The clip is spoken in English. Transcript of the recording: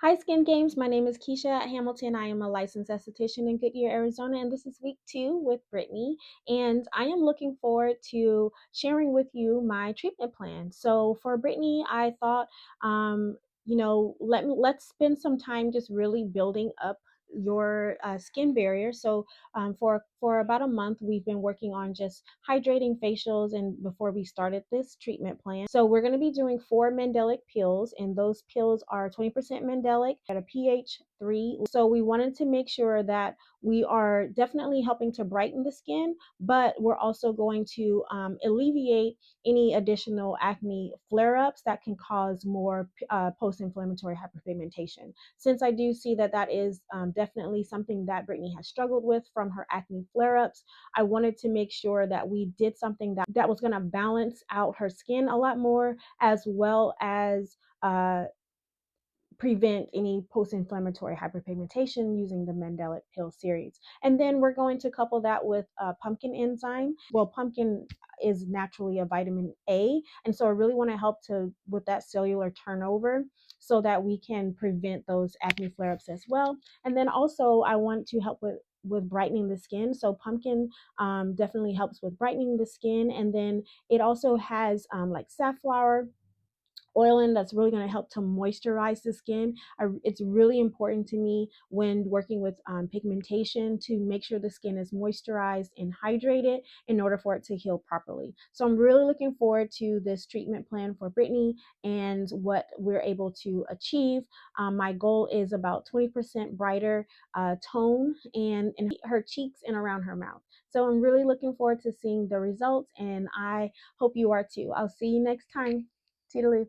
Hi, Skin Games. My name is Kisha Hamilton. I am a licensed esthetician in Goodyear, Arizona, and this is week 2 with Brittany. And I am looking forward to sharing with you my treatment plan. So for Brittany, I thought, let's spend some time just really building up your skin barrier. So for about a month, we've been working on just hydrating facials, and before we started this treatment plan. So we're going to be doing 4 Mandelic peels, and those peels are 20% Mandelic at a pH 3. So we wanted to make sure that we are definitely helping to brighten the skin, but we're also going to alleviate any additional acne flare-ups that can cause more post-inflammatory hyperpigmentation. Since I do see that that is definitely something that Brittany has struggled with from her acne flare-ups, I wanted to make sure that we did something that was going to balance out her skin a lot more, as well as prevent any post-inflammatory hyperpigmentation using the Mandelic Pill series. And then we're going to couple that with pumpkin enzyme. Well, pumpkin is naturally a vitamin A, and so I really want to help to with that cellular turnover so that we can prevent those acne flare-ups as well. And then also I want to help with brightening the skin. So pumpkin definitely helps with brightening the skin, and then it also has like safflower oil in that's really going to help to moisturize the skin. It's really important to me when working with pigmentation to make sure the skin is moisturized and hydrated in order for it to heal properly. So I'm really looking forward to this treatment plan for Brittany and what we're able to achieve. My goal is about 20% brighter tone in her cheeks and around her mouth. So I'm really looking forward to seeing the results, and I hope you are too. I'll see you next time. Toodaloo.